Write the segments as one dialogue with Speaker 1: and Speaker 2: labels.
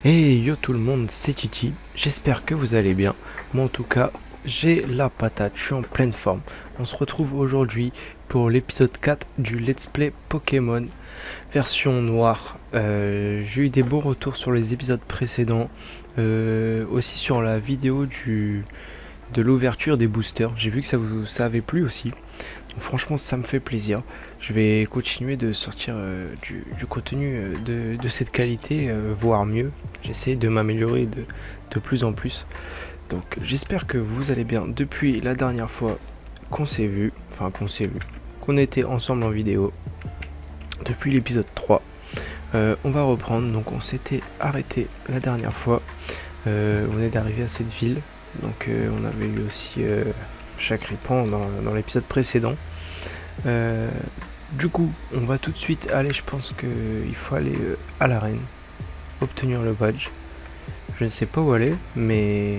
Speaker 1: Hey yo tout le monde, c'est Titi, j'espère que vous allez bien. Moi en tout cas, j'ai la patate, je suis en pleine forme. On se retrouve aujourd'hui pour l'épisode 4 du Let's Play Pokémon version noire. J'ai eu des bons retours sur les épisodes précédents, aussi sur la vidéo de l'ouverture des boosters. J'ai vu que ça avait plu aussi. Donc franchement ça me fait plaisir. Je vais continuer de sortir du contenu de cette qualité, voire mieux. J'essaie de m'améliorer de plus en plus. Donc j'espère que vous allez bien depuis la dernière fois qu'on qu'on était ensemble en vidéo. Depuis l'épisode 3. On va reprendre, donc on s'était arrêté la dernière fois. On est d'arriver à cette ville. Donc on avait eu aussi Chakripan dans l'épisode précédent. Du coup, on va tout de suite aller, je pense qu'il faut aller à l'arène, obtenir le badge. Je ne sais pas où aller, mais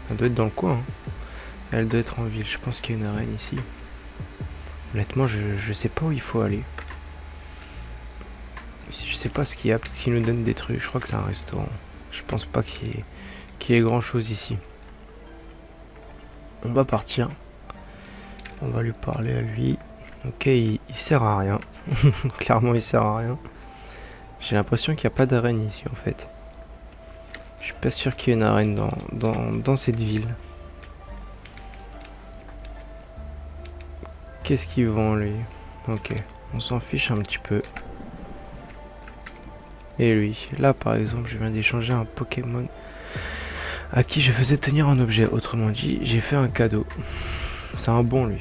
Speaker 1: elle doit être dans le coin. Elle doit être en ville, je pense qu'il y a une arène ici. Honnêtement, je sais pas où il faut aller. Je sais pas ce qu'il y a, peut-être qu'il nous donne des trucs. Je crois que c'est un restaurant. Je pense pas qu'il y ait grand chose ici. On va partir. On va lui parler à lui. Ok, il sert à rien. Clairement, il sert à rien. J'ai l'impression qu'il n'y a pas d'arène ici, en fait. Je suis pas sûr qu'il y ait une arène dans cette ville. Qu'est-ce qu'il vend, lui? Ok, on s'en fiche un petit peu. Et lui, là, par exemple, je viens d'échanger un Pokémon à qui je faisais tenir un objet. Autrement dit, j'ai fait un cadeau. C'est un bon, lui.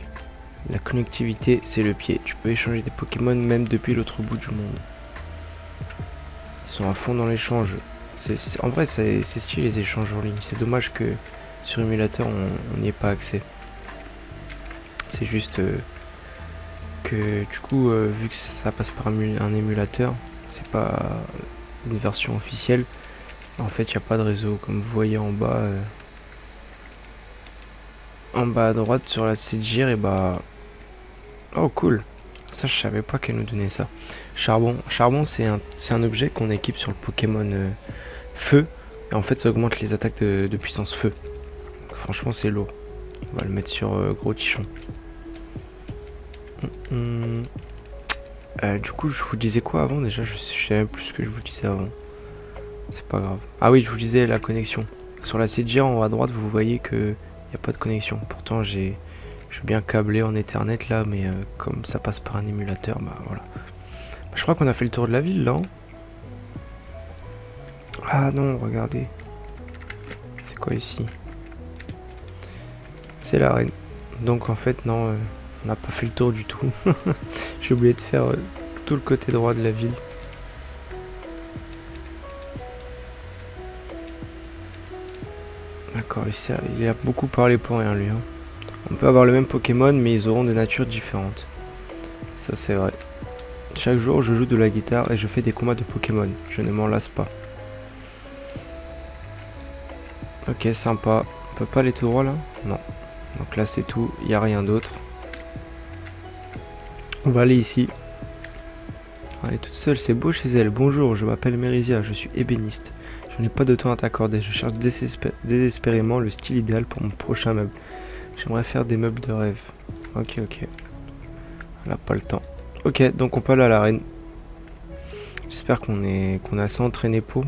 Speaker 1: La connectivité, c'est le pied. Tu peux échanger des Pokémon même depuis l'autre bout du monde. Ils sont à fond dans l'échange. En vrai, c'est stylé les échanges en ligne. C'est dommage que sur émulateur, on n'y ait pas accès. C'est juste que du coup, vu que ça passe par un émulateur, c'est pas une version officielle. En fait, il n'y a pas de réseau. Comme vous voyez en bas à droite sur la Cégir, et bah... Oh cool, ça je savais pas qu'elle nous donnait ça. Charbon, c'est un objet qu'on équipe sur le Pokémon feu. Et en fait ça augmente les attaques de puissance feu. Donc, franchement c'est lourd. On va le mettre sur Gros Tichon. Du coup je vous disais quoi avant déjà? Je sais même plus ce que je vous disais avant. C'est pas grave. Ah oui, je vous disais la connexion. Sur la Cégir en haut à droite vous voyez que y a pas de connexion. Pourtant je suis bien câblé en Ethernet là, mais comme ça passe par un émulateur, bah voilà. Bah, je crois qu'on a fait le tour de la ville là. Hein. Ah non, regardez. C'est quoi ici? C'est l'arène. Donc en fait, non, on n'a pas fait le tour du tout. J'ai oublié de faire tout le côté droit de la ville. D'accord, il a beaucoup parlé pour rien lui. Hein. On peut avoir le même Pokémon, mais ils auront des natures différentes. Ça, c'est vrai. Chaque jour, je joue de la guitare et je fais des combats de Pokémon. Je ne m'en lasse pas. Ok, sympa. On peut pas aller tout droit, là? Non. Donc là, c'est tout. Il n'y a rien d'autre. On va aller ici. Elle est toute seule, c'est beau chez elle. Bonjour, je m'appelle Mérisia, je suis ébéniste. Je n'ai pas de temps à t'accorder. Je cherche désespérément le style idéal pour mon prochain meuble. J'aimerais faire des meubles de rêve. Ok. Elle n'a pas le temps. Ok, donc on peut aller à l'arène. J'espère qu'on est assez entraîné pour.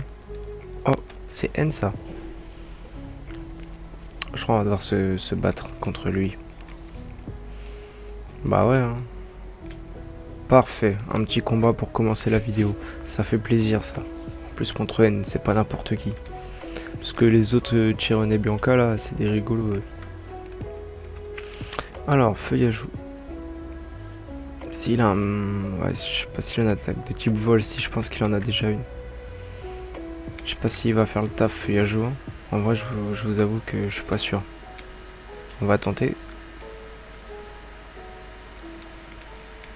Speaker 1: Oh, c'est N ça. Je crois qu'on va devoir se battre contre lui. Bah ouais. Hein. Parfait, un petit combat pour commencer la vidéo. Ça fait plaisir ça. En plus contre N, c'est pas n'importe qui. Parce que les autres Chiron et Bianca là, c'est des rigolos. Alors, feuillage. S'il a un... Ouais, je sais pas s'il a une attaque de type vol, si je pense qu'il en a déjà une. Je sais pas s'il va faire le taf feuillage. En vrai, je vous avoue que je suis pas sûr. On va tenter.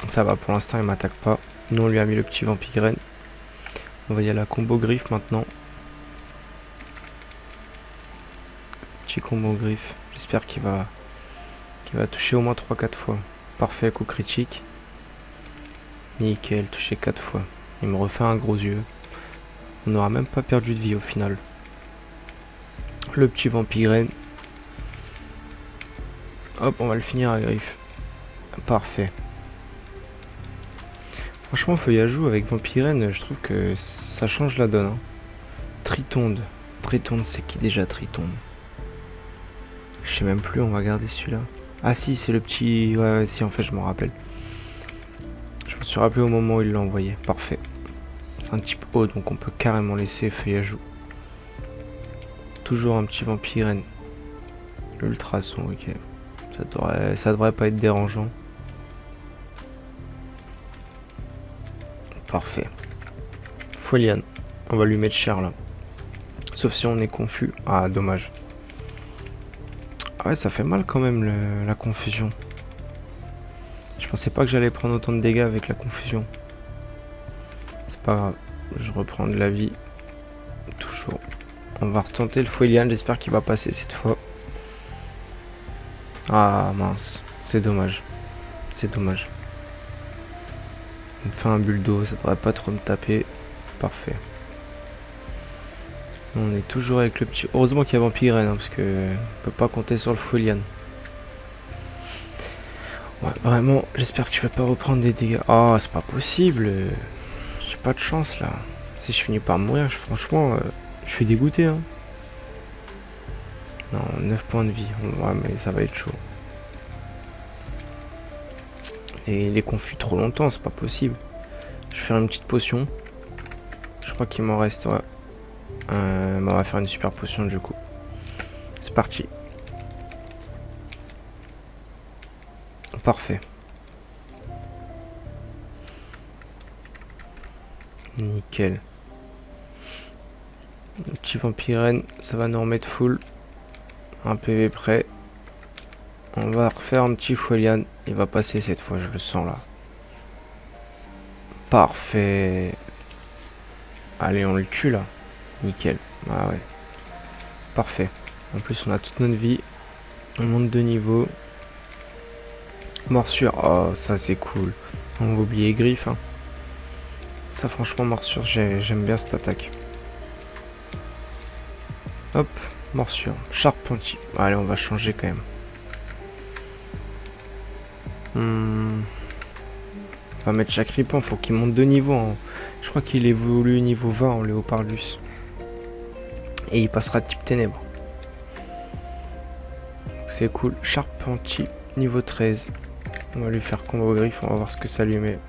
Speaker 1: Ça va, pour l'instant il m'attaque pas. Nous on lui a mis le petit Vampigraine. On va y aller à combo griffe maintenant. Petit combo griffe. J'espère qu'il va toucher au moins 3-4 fois. Parfait, coup critique. Nickel, touché 4 fois. Il me refait un gros yeux. On n'aura même pas perdu de vie au final. Le petit vampirène. Hop, on va le finir à griffe. Parfait. Franchement, Feuillajou avec vampirène, je trouve que ça change la donne. Hein. Tritonde. Tritonde, c'est qui déjà Tritonde? Je sais même plus, on va garder celui-là. Ah si, c'est le petit... Ouais, si, en fait, je m'en rappelle. Je me suis rappelé au moment où il l'a envoyé. Parfait. C'est un type haut, donc on peut carrément laisser Feuillajou. Toujours un petit vampirène. Ultrason, ok. Ça devrait pas être dérangeant. Parfait. Foliane. On va lui mettre cher là. Sauf si on est confus. Ah, dommage. Ah ouais, ça fait mal quand même la confusion. Je pensais pas que j'allais prendre autant de dégâts avec la confusion. C'est pas grave. Je reprends de la vie. Toujours. On va retenter le Foliane. J'espère qu'il va passer cette fois. Ah mince. C'est dommage. C'est dommage. On me fait un bulldo. Ça devrait pas trop me taper. Parfait. On est toujours avec le petit... Heureusement qu'il y a vampirène, hein, parce que on peut pas compter sur le Foliane. Ouais, vraiment, j'espère que je vais pas reprendre des dégâts. Oh, c'est pas possible. J'ai pas de chance là. Si je finis par mourir, franchement, je suis dégoûté. Hein. Non, 9 points de vie. Ouais, mais ça va être chaud. Et les confus trop longtemps, c'est pas possible. Je vais faire une petite potion. Je crois qu'il m'en reste, ouais. On va faire une super potion du coup. C'est parti. Parfait. Nickel. Le petit vampirène, ça va nous remettre full. Un PV prêt. On va refaire un petit Foliane. Il va passer cette fois, je le sens là. Parfait. Allez, on le tue là. Nickel. Ah ouais. Parfait. En plus, on a toute notre vie. On monte de niveau. Morsure. Oh, ça c'est cool. On va oublier griffe. Hein. Ça, franchement, morsure, j'aime bien cette attaque. Hop. Morsure. Charpentier. Allez, on va changer quand même. On va mettre Chacripan. Faut qu'il monte de niveau. Hein. Je crois qu'il évolue niveau 20 en Léopardus. Et il passera de type ténèbres. C'est cool. Charpentier, niveau 13. On va lui faire combo griffe. On va voir ce que ça lui met.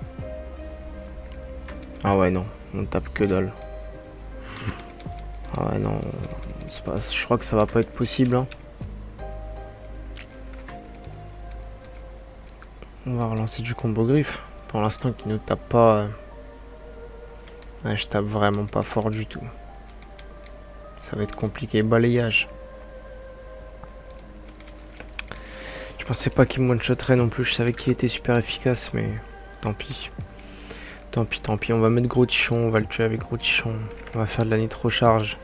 Speaker 1: Ah ouais, non. On tape que dalle. Ah ouais, non. Pas, je crois que ça va pas être possible. Hein. On va relancer du combo griffe. Pour l'instant, qui ne tape pas. Ouais, je tape vraiment pas fort du tout. Ça va être compliqué. Balayage. Je pensais pas qu'il me one-shotterait non plus. Je savais qu'il était super efficace, mais tant pis. Tant pis, tant pis. On va mettre gros tichon. On va le tuer avec gros tichon. On va faire de la nitro-charge.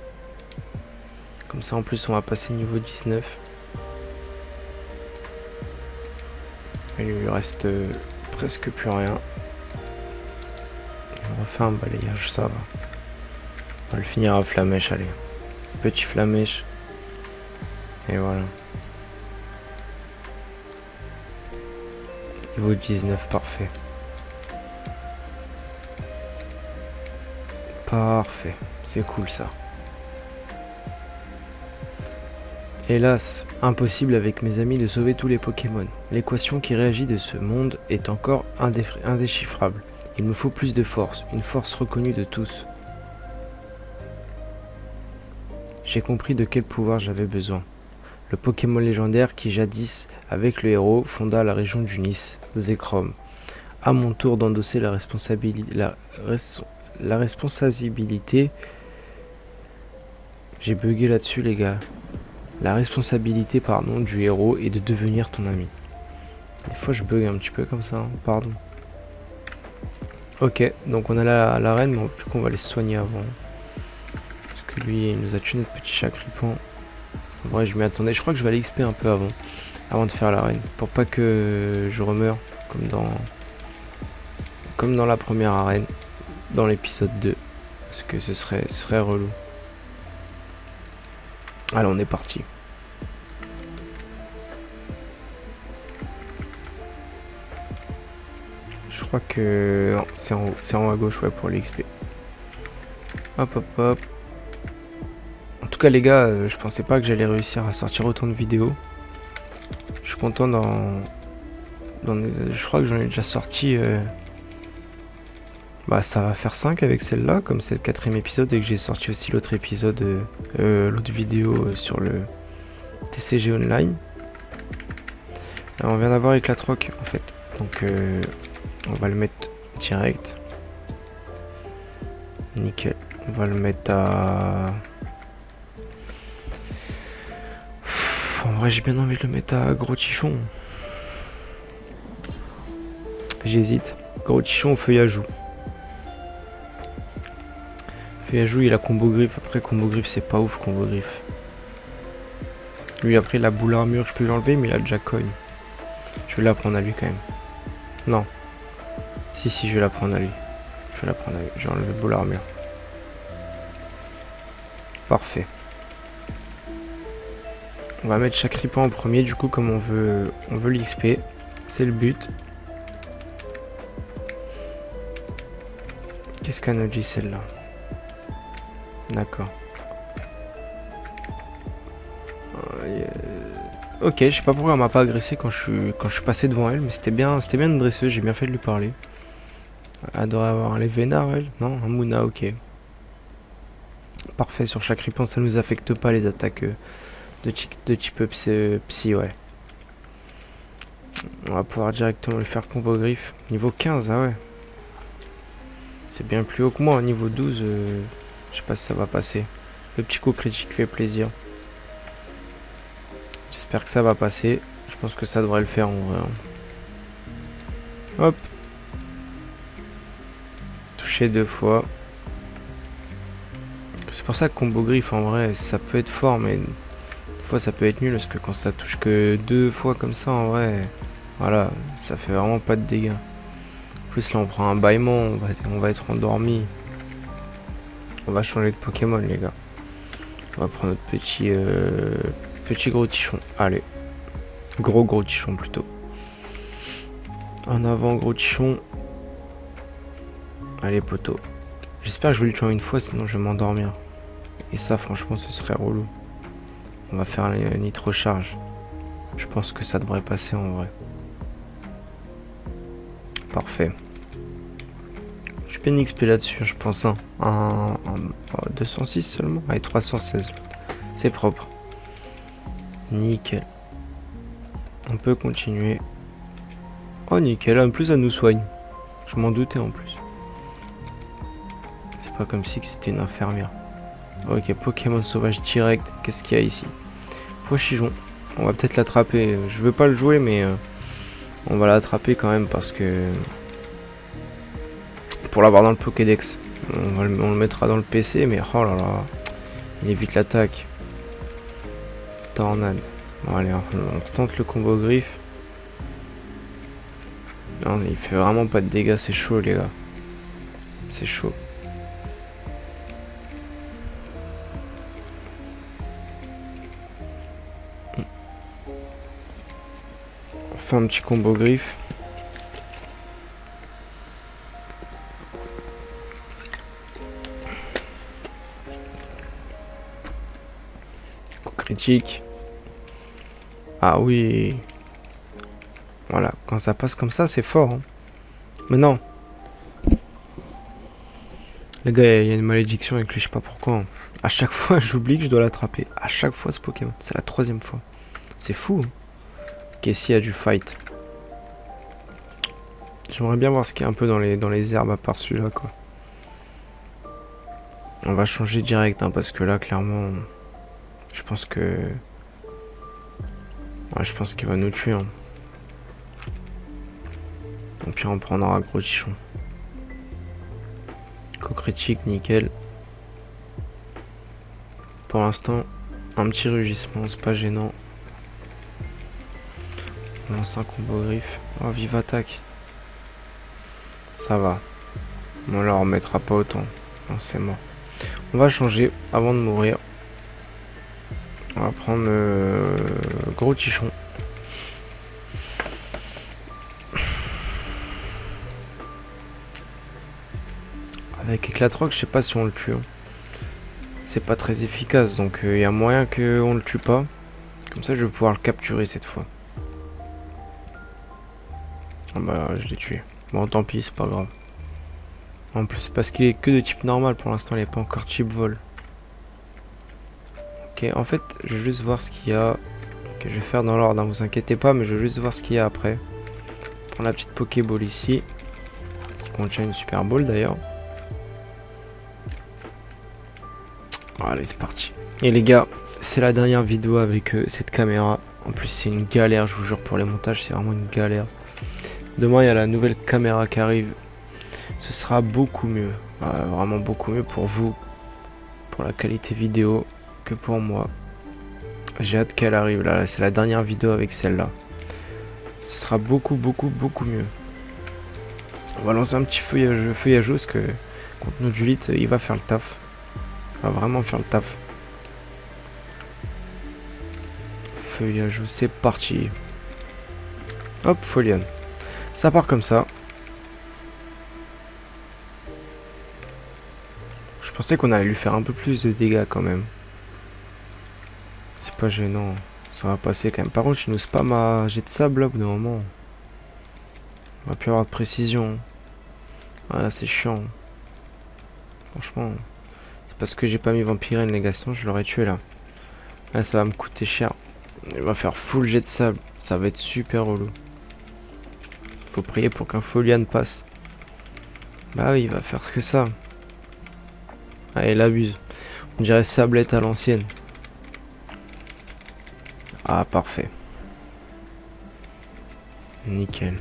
Speaker 1: Comme ça, en plus, on va passer niveau 19. Il lui reste presque plus rien. On refait un balayage, ça va. On va le finir à flamèche, allez. Petit flamèche. Et voilà. Niveau 19, parfait. Parfait. C'est cool ça. Hélas, impossible avec mes amis de sauver tous les Pokémon. L'équation qui réagit de ce monde est encore indéchiffrable. Il me faut plus de force, une force reconnue de tous. J'ai compris de quel pouvoir j'avais besoin. Le Pokémon légendaire qui jadis, avec le héros, fonda la région du Nice, Zekrom. À mon tour d'endosser la responsabilité... J'ai bugué là-dessus les gars. La responsabilité, pardon, du héros est de devenir ton ami. Des fois je bug un petit peu comme ça, hein, pardon. Ok, donc on a la reine, mais du coup on va les soigner avant. Parce que lui, il nous a tué notre petit Chacripan. En vrai, je m'y attendais. Je crois que je vais aller XP un peu avant de faire la reine. Pour pas que je remeure comme dans la première arène, dans l'épisode 2. Parce que ce serait relou. Allez, on est parti. Je crois que... Non, c'est en haut. C'est en haut à gauche, ouais, pour l'XP. Hop, hop, hop. En tout cas, les gars, je pensais pas que j'allais réussir à sortir autant de vidéos. Je suis content je crois que j'en ai déjà sorti... Bah, ça va faire 5 avec celle-là, comme c'est le 4ème épisode, et que j'ai sorti aussi l'autre épisode, l'autre vidéo sur le TCG Online. Là, on vient d'avoir Éclatroc, en fait. Donc, on va le mettre direct. Nickel. On va le mettre à... En vrai, j'ai bien envie de le mettre à Gros Tichon. J'hésite. Gros Tichon ou Feuillajou. Feuillajou, il a combo griffe. Après, combo griffe, c'est pas ouf, combo griffe. Lui, après, la boule armure, je peux l'enlever, mais il a déjà cogne. Je vais la prendre à lui quand même. Non. Si, je vais la prendre à lui. Je vais la prendre à lui. J'ai enlevé boule armure. Parfait. On va mettre chaque ripan en premier, du coup, comme on veut l'XP. C'est le but. Qu'est-ce qu'elle nous dit, celle-là? D'accord. Ok, je sais pas pourquoi elle m'a pas agressé quand je suis passé devant elle, mais c'était bien une dresseuse, j'ai bien fait de lui parler. Elle devrait avoir un Vénard, elle? Non, un Mouna, ok. Parfait, sur chaque ripon, ça nous affecte pas les attaques de type psy, ouais. On va pouvoir directement lui faire combo griffe. Niveau 15, ah ouais. C'est bien plus haut que moi, niveau 12, je sais pas si ça va passer. Le petit coup critique fait plaisir. J'espère que ça va passer. Je pense que ça devrait le faire en vrai. Hop. Touché 2 fois. C'est pour ça que combo griffe en vrai ça peut être fort, mais des fois ça peut être nul parce que quand ça touche que 2 fois comme ça en vrai, voilà, ça fait vraiment pas de dégâts. En plus là on prend un bâillement, on va être endormi. On va changer de Pokémon les gars. On va prendre notre petit gros tichon. Allez. Gros tichon plutôt. En avant gros tichon. Allez poteau. J'espère que je vais le tuer une fois sinon je vais m'endormir. Et ça franchement ce serait relou. On va faire la nitro charge. Je pense que ça devrait passer en vrai. Parfait. Je peux une XP là-dessus je pense. Hein. Un 206 seulement. Allez 316. C'est propre. Nickel. On peut continuer. Oh nickel, en plus elle nous soigne. Je m'en doutais en plus. C'est pas comme si c'était une infirmière. Ok, Pokémon sauvage direct. Qu'est-ce qu'il y a ici? Poichijon. On va peut-être l'attraper. Je veux pas le jouer, mais on va l'attraper quand même parce que... Pour l'avoir dans le Pokédex. On le mettra dans le PC, mais oh là là. Il évite l'attaque. Tornade. Bon, allez, on tente le combo griffe. Non, il fait vraiment pas de dégâts, c'est chaud les gars. C'est chaud. On fait un petit combo griffe. Coup critique. Ah oui. Voilà, quand ça passe comme ça, c'est fort. Hein. Mais non. Les gars, il y a une malédiction avec lui, je sais pas pourquoi. Hein. À chaque fois, j'oublie que je dois l'attraper. À chaque fois, ce Pokémon. C'est la 3e fois. C'est fou. Hein. Casey a du fight. J'aimerais bien voir ce qu'il y a un peu dans les herbes à part celui-là, quoi. On va changer direct, hein, parce que là, clairement, je pense que... Ouais, je pense qu'il va nous tuer. Hein. Au pire, on prendra un gros tichon. Coup critique, nickel. Pour l'instant, un petit rugissement, c'est pas gênant. On lance un combo griffe. Oh, vive attaque. Ça va. Bon, là, on remettra pas autant. Non, c'est mort. On va changer avant de mourir. On va prendre gros tichon. Avec éclatroc, je sais pas si on le tue. Hein. C'est pas très efficace, donc il y a moyen qu'on le tue pas. Comme ça, je vais pouvoir le capturer cette fois. Ah bah, je l'ai tué. Bon, tant pis, c'est pas grave. En plus, c'est parce qu'il est que de type normal pour l'instant, il n'est pas encore type vol. Ok, en fait, je vais juste voir ce qu'il y a. Ok, je vais faire dans l'ordre, hein, vous inquiétez pas, mais je vais juste voir ce qu'il y a après. Prendre la petite Pokéball ici. Qui contient une Super Ball d'ailleurs. Allez, c'est parti. Et les gars, c'est la dernière vidéo avec cette caméra. En plus, c'est une galère, je vous jure, pour les montages, c'est vraiment une galère. Demain, il y a la nouvelle caméra qui arrive. Ce sera beaucoup mieux. Vraiment beaucoup mieux pour vous. Pour la qualité vidéo que pour moi. J'ai hâte qu'elle arrive. Là, c'est la dernière vidéo avec celle-là. Ce sera beaucoup mieux. On va lancer un petit feuillage parce que contre notre Julite, il va faire le taf. Il va vraiment faire le taf. Feuillage, c'est parti. Hop, Folion. Ça part comme ça. Je pensais qu'on allait lui faire un peu plus de dégâts quand même. C'est pas gênant. Ça va passer quand même. Par contre, il nous spam à jet de sable là au bout d'un moment. On va plus avoir de précision. Voilà, c'est chiant. Franchement, c'est parce que j'ai pas mis Vampirine, les gars, sinon je l'aurais tué là. Là, ça va me coûter cher. Il va faire full jet de sable. Ça va être super relou. Faut prier pour qu'un Folian passe. Bah oui, il va faire que ça. Ah, il abuse. On dirait sablette à l'ancienne. Ah, parfait. Nickel.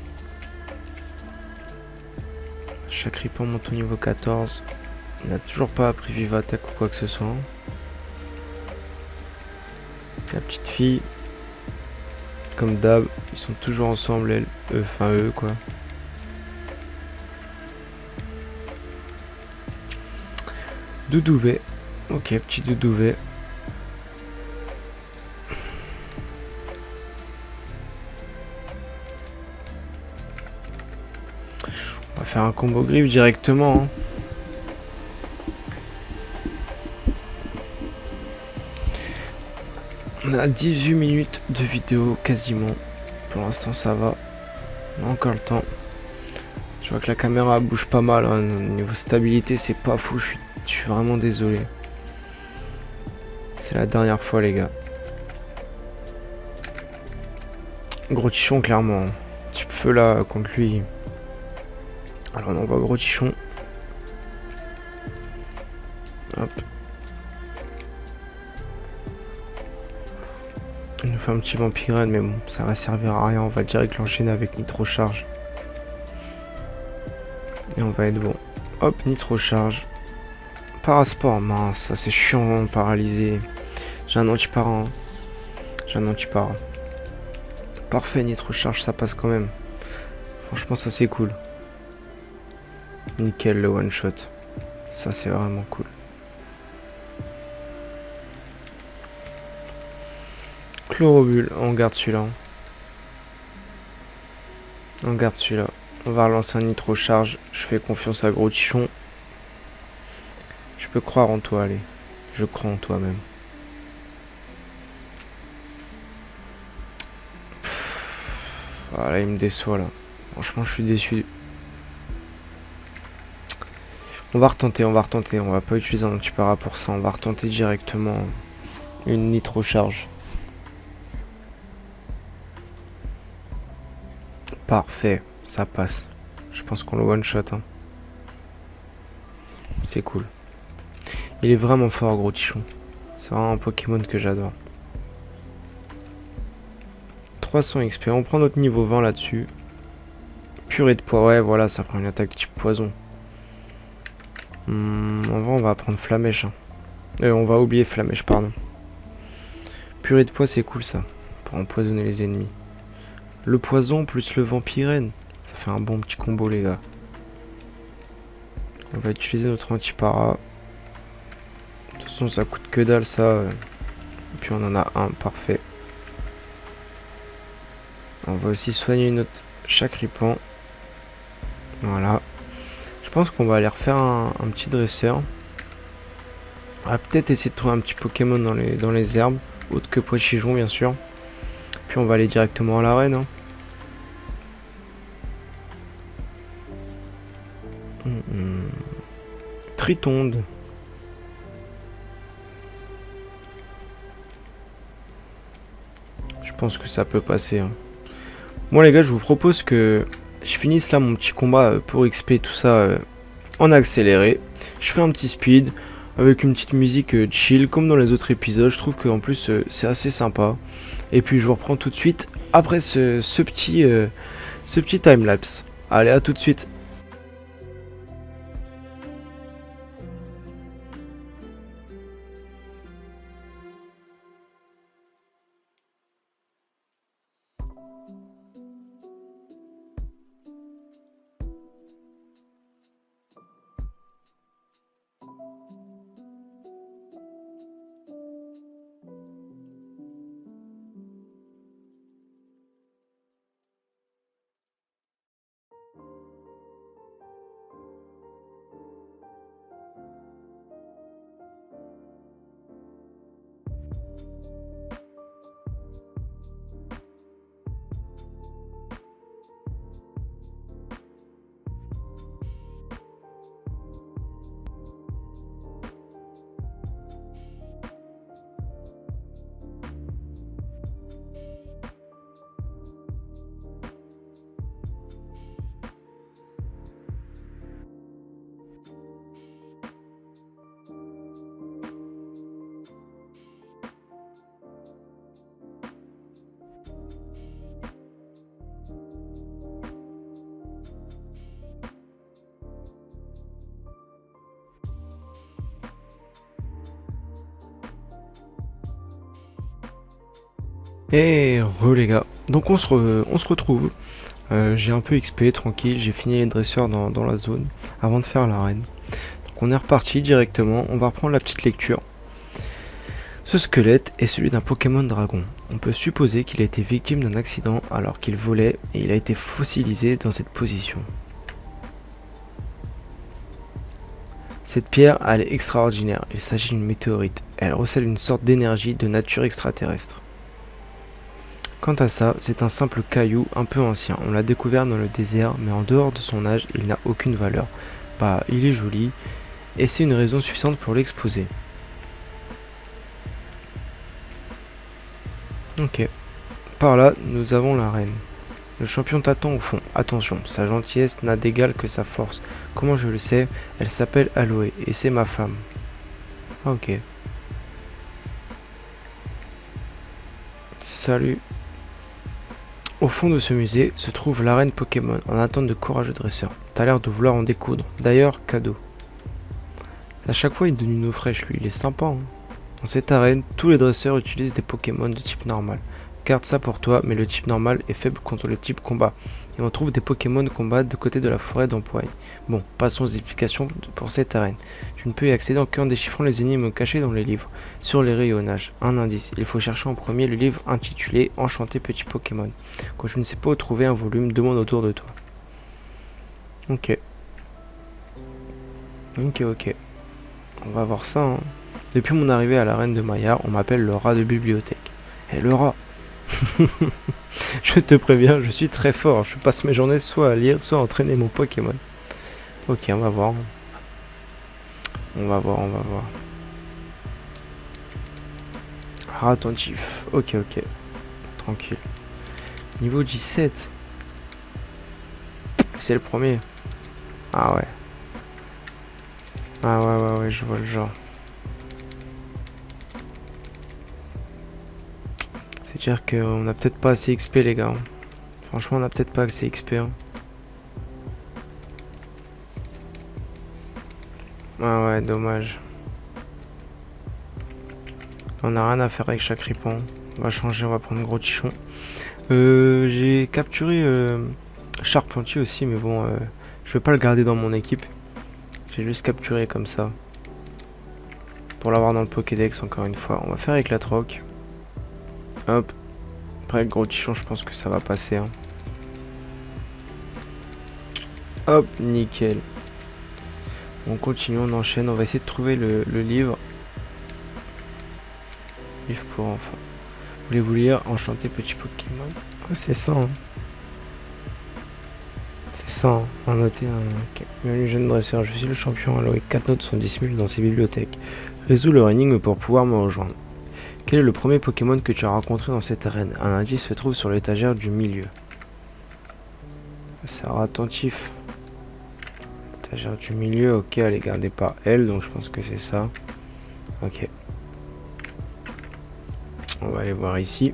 Speaker 1: Chaque ripon monte au niveau 14. Il n'a toujours pas appris Vive Attaque ou quoi que ce soit. La petite fille. Comme d'hab, ils sont toujours ensemble, elle. Enfin, eux, quoi. Doudouvet. Ok, petit Doudouvet. On va faire un combo griffe directement. Hein. On a 18 minutes de vidéo quasiment. Pour l'instant ça va. On a encore le temps. Je vois que la caméra bouge pas mal. Hein. Niveau stabilité c'est pas fou. Je suis vraiment désolé. C'est la dernière fois les gars. Gros tichon clairement. Type feu là contre lui. Alors on envoie gros tichon. Hop. Il nous fait un petit vampirène, mais bon, ça va servir à rien. On va direct l'enchaîner avec Nitro Charge. Et on va être bon. Hop, Nitro Charge. Parasport, mince, ça c'est chiant, paralysé. J'ai un anti-para. Hein. J'ai un anti-para. Parfait, Nitro Charge, ça passe quand même. Franchement, ça c'est cool. Nickel le one shot. Ça c'est vraiment cool. Chlorobule, on garde celui-là. On garde celui-là. On va relancer un Nitro Charge. Je fais confiance à Gros Tichon. Je peux croire en toi, allez. Je crois en toi même. Voilà, il me déçoit là. Franchement, je suis déçu. On va retenter, on va retenter. On va pas utiliser un petit para pour ça. On va retenter directement une Nitro Charge. Parfait, ça passe. Je pense qu'on le one shot. Hein. C'est cool. Il est vraiment fort, Gros Tichon. C'est vraiment un Pokémon que j'adore. 300 XP. On prend notre niveau 20 là-dessus. Purée de poids. Ouais, voilà, ça prend une attaque type poison. En vrai, on va prendre Flamèche. Hein. On va oublier Flamèche, pardon. Purée de poids, c'est cool ça. Pour empoisonner les ennemis. Le poison plus le vampirène. Ça fait un bon petit combo, les gars. On va utiliser notre anti-para. De toute façon, ça coûte que dalle, ça. Et puis on en a un, parfait. On va aussi soigner notre chacripan. Voilà. Je pense qu'on va aller refaire un petit dresseur. On va peut-être essayer de trouver un petit Pokémon dans les herbes. Autre que Poichijon, bien sûr. Puis on va aller directement à l'arène. Hein. Tritonde. Je pense que ça peut passer. Hein. Bon les gars, je vous propose que je finisse là mon petit combat pour XP, tout ça en accéléré. Je fais un petit speed avec une petite musique chill comme dans les autres épisodes. Je trouve qu'en plus c'est assez sympa. Et puis je vous reprends tout de suite après ce petit timelapse. Allez, à tout de suite. Et les gars, donc on se retrouve. J'ai un peu XP tranquille, j'ai fini les dresseurs dans la zone avant de faire l'arène. Donc on est reparti directement, on va reprendre la petite lecture. Ce squelette est celui d'un Pokémon dragon. On peut supposer qu'il a été victime d'un accident alors qu'il volait et il a été fossilisé dans cette position. Cette pierre, elle est extraordinaire, il s'agit d'une météorite. Elle recèle une sorte d'énergie de nature extraterrestre. Quant à ça, c'est un simple caillou un peu ancien. On l'a découvert dans le désert, mais en dehors de son âge, il n'a aucune valeur. Bah, il est joli, et c'est une raison suffisante pour l'exposer. Ok. Par là, nous avons la reine. Le champion t'attend au fond. Attention, sa gentillesse n'a d'égal que sa force. Comment je le sais? Elle s'appelle Aloé, et c'est ma femme. Ok. Salut. Au fond de ce musée se trouve l'arène Pokémon en attente de courageux dresseurs. T'as l'air de vouloir en découdre. D'ailleurs, cadeau. À chaque fois, il donne une eau fraîche, lui. Il est sympa. Hein. Dans cette arène, tous les dresseurs utilisent des Pokémon de type normal. Garde ça pour toi, mais le type normal est faible contre le type combat. Et on trouve des Pokémon de combat de côté de la forêt d'Empoigne. Bon, passons aux explications pour cette arène. Tu ne peux y accéder qu'en déchiffrant les énigmes cachées dans les livres. Sur les rayonnages, un indice. Il faut chercher en premier le livre intitulé Enchanté petit Pokémon. Quand tu ne sais pas où trouver un volume, demande autour de toi. Ok. Ok. On va voir ça. Hein. Depuis mon arrivée à l'arène de Maillard, on m'appelle le rat de bibliothèque. Et le rat. Je te préviens, je suis très fort. Je passe mes journées soit à lire, soit à entraîner mon Pokémon. Ok, on va voir. On va voir. Attentif. Ok. Tranquille. Niveau 17. C'est le premier. Ah ouais. Ouais, je vois le genre. C'est-à-dire qu'on a peut-être pas assez XP les gars. Franchement on a peut-être pas assez XP. Hein. Ah ouais, dommage. On a rien à faire avec chaque ripon. On va changer, on va prendre gros tichon. J'ai capturé Charpentier aussi, mais bon, je vais pas le garder dans mon équipe. J'ai juste capturé comme ça. pour l'avoir dans le Pokédex encore une fois. On va faire éclat roc. Hop. Après le gros tichon, je pense que ça va passer. Hein. Hop, nickel. On continue, on enchaîne. On va essayer de trouver le livre. Livre pour enfants. Voulez-vous lire Enchanté petit Pokémon? Oh, c'est ça. Hein. C'est ça. Hein. On va noter un... Bienvenue jeune dresseur. Je suis le champion. Alors, 4 notes sont disponibles dans ces bibliothèques. Résous leur énigme pour pouvoir me rejoindre. Quel est le premier Pokémon que tu as rencontré dans cette arène? Un indice se trouve sur l'étagère du milieu. C'est attentif. L'étagère du milieu, ok, elle est gardée par elle, donc je pense que c'est ça. Ok. On va aller voir ici.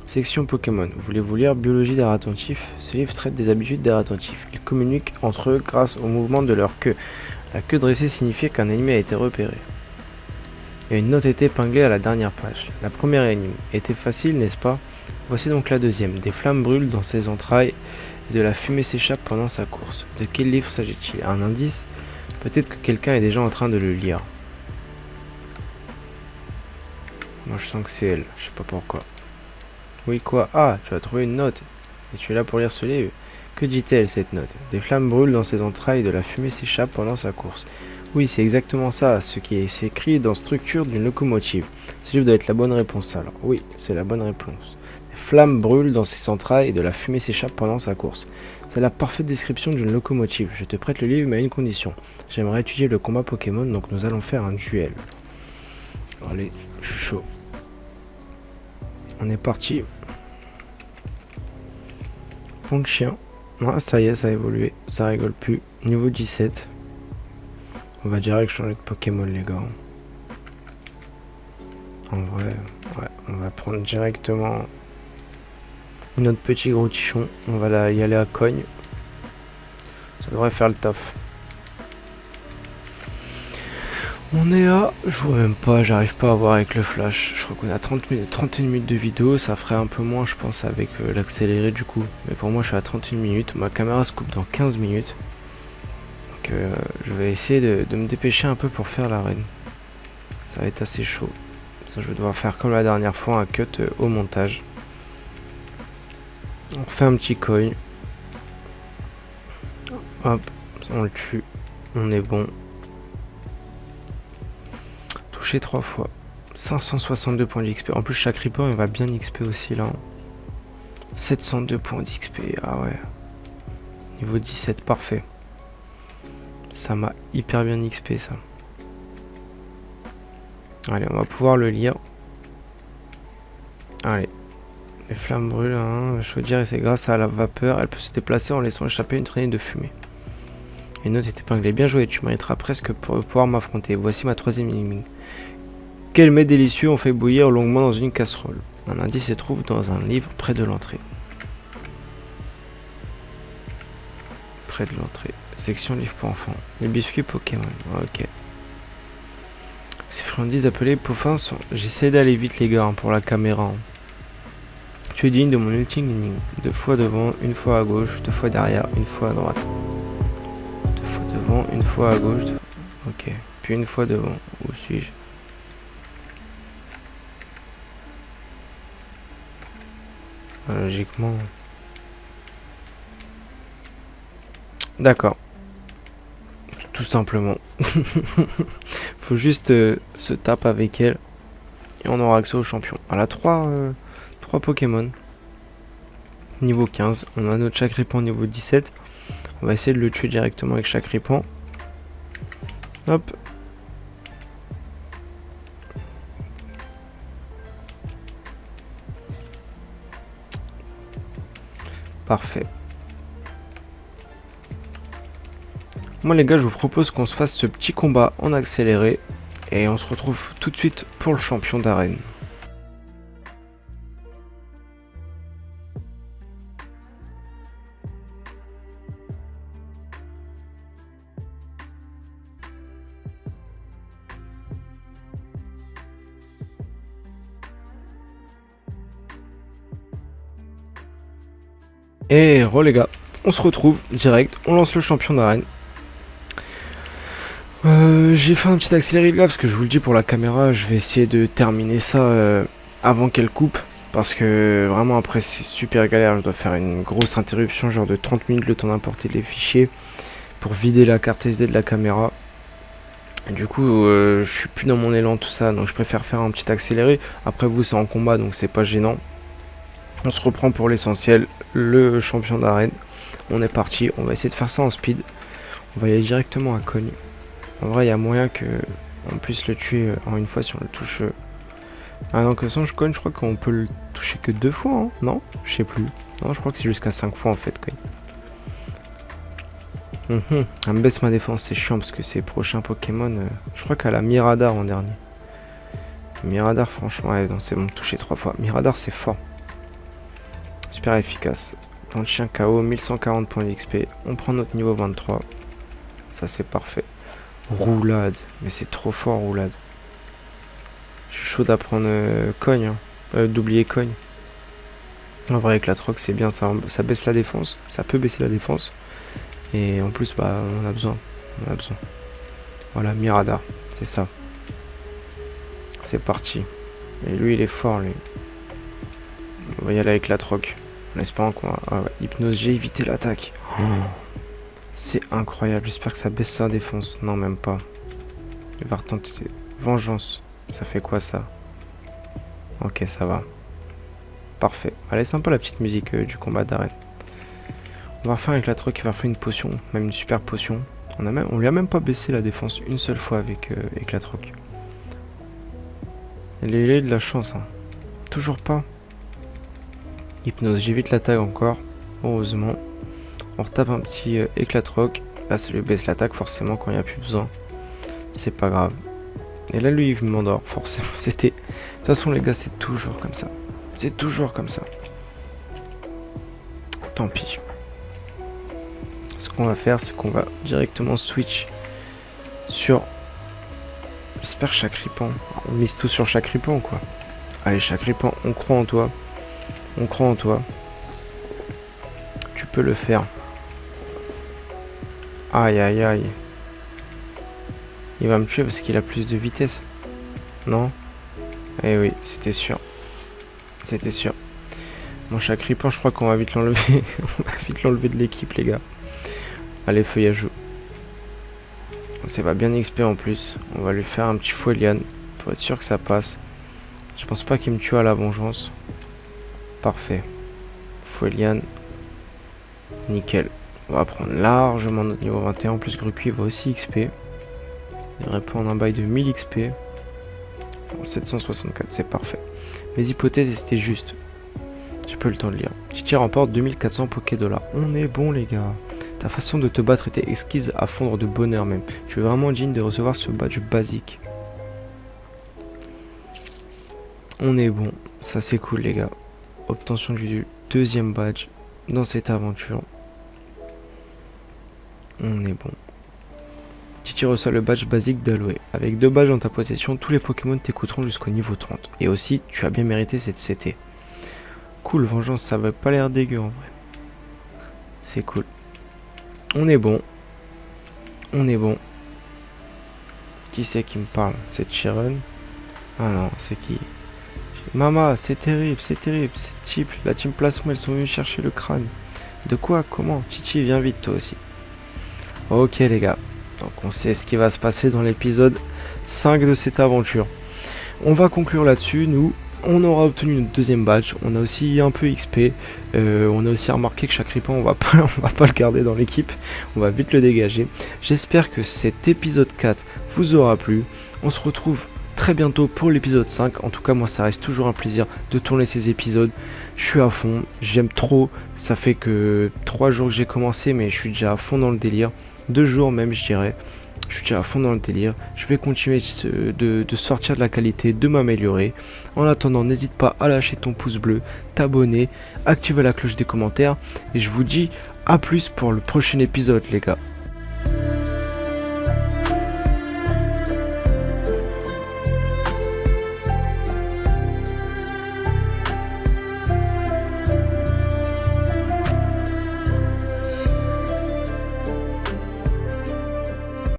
Speaker 1: Section Pokémon. Voulez-vous lire Biologie d'air attentif? Ce livre traite des habitudes d'air attentif. Ils communiquent entre eux grâce au mouvement de leur queue. La queue dressée signifie qu'un ennemi a été repéré. Et une note était épinglée à la dernière page. La première énigme était facile, n'est-ce pas? Voici donc la deuxième. Des flammes brûlent dans ses entrailles et de la fumée s'échappe pendant sa course. De quel livre s'agit-il? Un indice? Peut-être que quelqu'un est déjà en train de le lire. Moi je sens que c'est elle, je sais pas pourquoi. Oui quoi? Ah, tu as trouvé une note. Et tu es là pour lire ce livre. Que dit-elle cette note? Des flammes brûlent dans ses entrailles et de la fumée s'échappe pendant sa course. Oui, c'est exactement ça, ce qui est écrit dans Structure d'une locomotive. Ce livre doit être la bonne réponse alors. Oui, c'est la bonne réponse. Des flammes brûlent dans ses entrailles et de la fumée s'échappe pendant sa course. C'est la parfaite description d'une locomotive. Je te prête le livre mais à une condition. J'aimerais étudier le combat Pokémon, donc nous allons faire un duel. Allez, je suis chaud. On est parti. Pont de chien. Ah, ça y est, ça a évolué. Ça rigole plus. Niveau 17. On va direct changer de Pokémon, les gars. En vrai, ouais, on va prendre directement notre petit gros tichon. On va y aller à cogne. Ça devrait faire le taf. On est à... Je vois même pas, j'arrive pas à voir avec le flash. Je crois qu'on est à 31 minutes de vidéo. Ça ferait un peu moins, je pense, avec l'accéléré du coup. Mais pour moi, je suis à 31 minutes. Ma caméra se coupe dans 15 minutes. Donc, je vais essayer de me dépêcher un peu pour faire l'arène. Ça va être assez chaud. Ça, je vais devoir faire comme la dernière fois, un cut au montage. On refait un petit coin. Hop, on le tue. On est bon. Touché 3 fois. 562 points d'XP. En plus, chaque Reaper, il va bien XP aussi là. 702 points d'XP. Ah ouais. Niveau 17, parfait. Ça m'a hyper bien XP ça. Allez, on va pouvoir le lire. Allez. Les flammes brûlent, hein. La chaudière, et c'est grâce à la vapeur. Elle peut se déplacer en laissant échapper une traînée de fumée. Les notes étaient épinglées. Bien joué, tu mériteras presque pour pouvoir m'affronter. Voici ma troisième énigme. Quel mets délicieux on fait bouillir longuement dans une casserole? Un indice se trouve dans un livre près de l'entrée. Près de l'entrée. Section livre pour enfants. Les biscuits Pokémon. Ok. Ces friandises appelées Poffins sont... J'essaie d'aller vite les gars hein, pour la caméra. Hein. Tu es digne de mon ultime énigme. 2 fois devant, une fois à gauche, 2 fois derrière, une fois à droite. 2 fois devant, une fois à gauche. Ok. Puis une fois devant. Où suis-je? Logiquement. D'accord. Tout simplement. Faut juste se taper avec elle. Et on aura accès au champion. Elle a 3 Pokémon. Niveau 15. On a notre Chakripan niveau 17. On va essayer de le tuer directement avec Chakripan. Hop. Parfait. Moi les gars, je vous propose qu'on se fasse ce petit combat en accéléré. Et on se retrouve tout de suite pour le champion d'arène. Et les gars, on se retrouve direct, on lance le champion d'arène. J'ai fait un petit accéléré de gars parce que je vous le dis pour la caméra, je vais essayer de terminer ça avant qu'elle coupe. Parce que vraiment après c'est super galère, je dois faire une grosse interruption genre de 30 minutes le temps d'importer les fichiers pour vider la carte SD de la caméra. Et du coup je suis plus dans mon élan tout ça, donc je préfère faire un petit accéléré. Après vous c'est en combat donc c'est pas gênant. On se reprend pour l'essentiel, le champion d'arène. On est parti, on va essayer de faire ça en speed. On va y aller directement à Cogne. En vrai il y a moyen que on puisse le tuer en une fois si on le touche. Ah non, que ça je Cogne, je crois qu'on peut le toucher que 2 fois, hein. Non, je sais plus. Non, je crois que c'est jusqu'à 5 fois en fait, Cogne. Elle me baisse ma défense, c'est chiant parce que ces prochains Pokémon, je crois qu'elle a Miradar en dernier. Miradar, franchement, ouais, c'est bon, toucher 3 fois. Miradar, c'est fort. Super efficace. Temps de chien KO, 1140 points d'XP. On prend notre niveau 23. Ça, c'est parfait. Roulade. Mais c'est trop fort, roulade. Je suis chaud d'apprendre Cogne. D'oublier Cogne. En vrai, avec la troc, c'est bien. Ça baisse la défense. Ça peut baisser la défense. Et en plus, bah, on a besoin. Voilà, Miradar. C'est ça. C'est parti. Et lui, il est fort, lui. On va y aller avec la troc. En espérant qu'on va... Ah ouais, hypnose, j'ai évité l'attaque. C'est incroyable. J'espère que ça baisse sa défense. Non, même pas. Il va retenter. Vengeance. Ça fait quoi, ça? Ok, ça va. Parfait. Elle est sympa, la petite musique du combat d'arène. On va refaire avec la troc. Il va refaire une potion. Même une super potion. On lui a même pas baissé la défense une seule fois avec la troc. Il a de la chance. Hein. Toujours pas. Hypnose, j'évite l'attaque encore. Heureusement. On retape un petit éclat de roc. Là, ça lui baisse l'attaque forcément quand il n'y a plus besoin. C'est pas grave. Et là, lui, il m'endort. Forcément, c'était... De toute façon, les gars, c'est toujours comme ça. C'est toujours comme ça. Tant pis. Ce qu'on va faire, c'est qu'on va directement switch sur... J'espère Chakripan. On mise tout sur Chakripan, quoi. Allez, Chakripan, on croit en toi. On croit en toi. Tu peux le faire. Aïe, aïe, aïe. Il va me tuer parce qu'il a plus de vitesse. Non? Eh oui, c'était sûr. C'était sûr. Mon Chakripan, je crois qu'on va vite l'enlever. On va vite l'enlever de l'équipe, les gars. Allez, feuillage. Ça va bien XP en plus. On va lui faire un petit Fouelian pour être sûr que ça passe. Je pense pas qu'il me tue à la vengeance. Parfait. Fouelian. Nickel. On va prendre largement notre niveau 21. En plus, Gruqui va aussi XP. Il répond un bail de 1000 XP. 764, c'est parfait. Mes hypothèses étaient justes. J'ai pas eu le temps de lire. Titi remporte 2400 Pokédollars. On est bon, les gars. Ta façon de te battre était exquise à fondre de bonheur même. Tu es vraiment digne de recevoir ce badge basique. On est bon. Ça, c'est cool, les gars. Obtention du deuxième badge dans cette aventure. On est bon. Titi reçoit le badge basique d'Aloe. Avec 2 badges dans ta possession, tous les Pokémon t'écouteront jusqu'au niveau 30. Et aussi, tu as bien mérité cette CT. Cool, vengeance, ça va pas l'air dégueu en vrai. C'est cool. On est bon. On est bon. Qui c'est qui me parle? C'est Chiron? Ah non, c'est qui? Mama, c'est terrible, c'est Chip, la team Plasma, elles sont venues chercher le crâne. De quoi? Comment? Titi, viens vite toi aussi. Ok les gars. Donc on sait ce qui va se passer dans l'épisode 5 de cette aventure. On va conclure là-dessus. Nous, on aura obtenu notre deuxième badge. On a aussi un peu XP. On a aussi remarqué que Chakripan, on va pas le garder dans l'équipe. On va vite le dégager. J'espère que cet épisode 4 vous aura plu. On se retrouve très bientôt pour l'épisode 5. En tout cas, moi, ça reste toujours un plaisir de tourner ces épisodes. Je suis à fond. J'aime trop. Ça fait que 3 jours que j'ai commencé, mais je suis déjà à fond dans le délire. 2 jours même, je dirais. Je suis déjà à fond dans le délire. Je vais continuer de sortir de la qualité, de m'améliorer. En attendant, n'hésite pas à lâcher ton pouce bleu, t'abonner, activer la cloche des commentaires. Et je vous dis à plus pour le prochain épisode, les gars.